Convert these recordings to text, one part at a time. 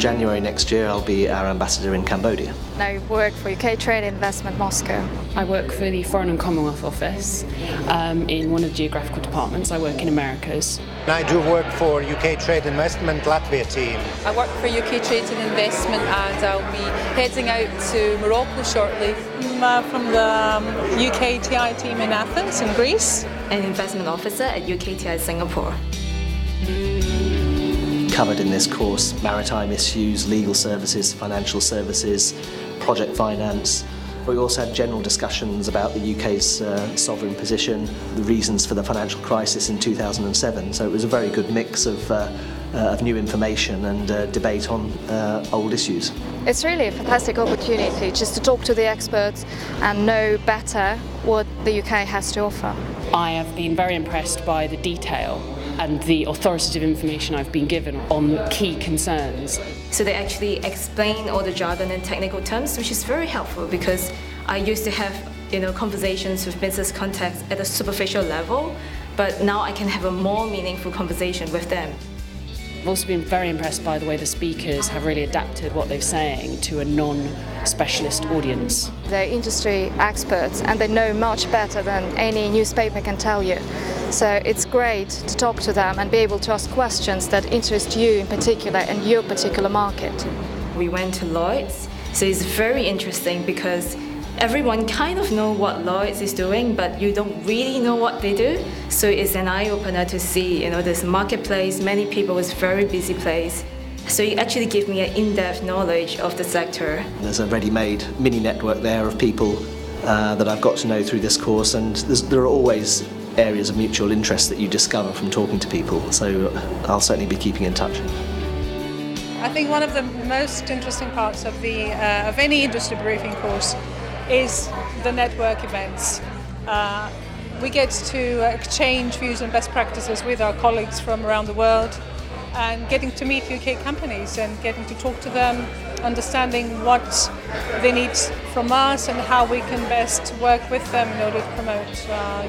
January next year, I'll be our ambassador in Cambodia. I work for UK Trade Investment Moscow. I work for the Foreign and Commonwealth Office in one of the geographical departments. I work in Americas. I do work for UK Trade Investment Latvia team. I work for UK Trade and Investment, and I'll be heading out to Morocco shortly. I'm from the UK TI team in Athens in Greece. An investment officer at UK TI Singapore. Covered in this course maritime issues, legal services, financial services, project finance. We also had general discussions about the UK's sovereign position, the reasons for the financial crisis in 2007. So it was a very good mix of new information and debate on old issues. It's really a fantastic opportunity just to talk to the experts and know better what the UK has to offer. I have been very impressed by the detail and the authoritative information I've been given on key concerns. So they actually explain all the jargon and technical terms, which is very helpful because I used to have conversations with business contacts at a superficial level, but now I can have a more meaningful conversation with them. I've also been very impressed by the way the speakers have really adapted what they're saying to a non-specialist audience. They're industry experts and they know much better than any newspaper can tell you. So it's great to talk to them and be able to ask questions that interest you in particular and your particular market. We went to Lloyd's, so it's very interesting because everyone kind of know what Lloyd's is doing, but you don't really know what they do. So it's an eye-opener to see, this marketplace, many people, it's a very busy place. So it actually gives me an in-depth knowledge of the sector. There's a ready-made mini network there of people that I've got to know through this course, and there are always areas of mutual interest that you discover from talking to people. So I'll certainly be keeping in touch. I think one of the most interesting parts of any industry briefing course is the network events. We get to exchange views and best practices with our colleagues from around the world and getting to meet UK companies and getting to talk to them, understanding what they need from us and how we can best work with them in order to promote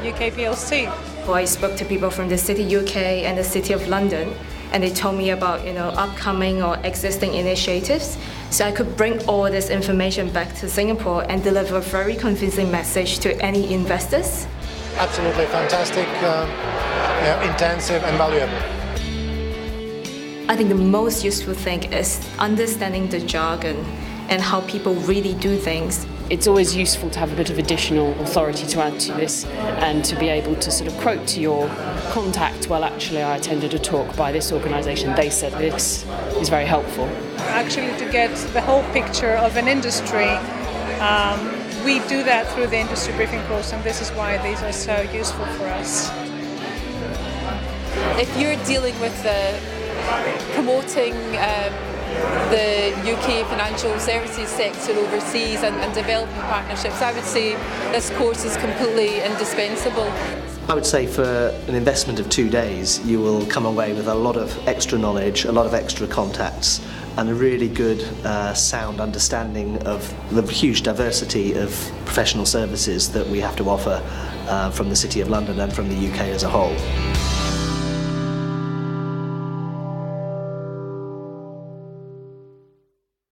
UK PLC. Well, I spoke to people from the City UK and the City of London, and they told me about upcoming or existing initiatives. So I could bring all this information back to Singapore and deliver a very convincing message to any investors. Absolutely fantastic, intensive and valuable. I think the most useful thing is understanding the jargon and how people really do things. It's always useful to have a bit of additional authority to add to this and to be able to sort of quote to your contact, well, actually I attended a talk by this organisation, they said this, is very helpful. Actually, to get the whole picture of an industry, we do that through the industry briefing course, and this is why these are so useful for us. If you're dealing with promoting the UK financial services sector overseas and developing partnerships, I would say this course is completely indispensable. I would say for an investment of 2 days, you will come away with a lot of extra knowledge, a lot of extra contacts, and a really good, sound understanding of the huge diversity of professional services that we have to offer from the City of London and from the UK as a whole.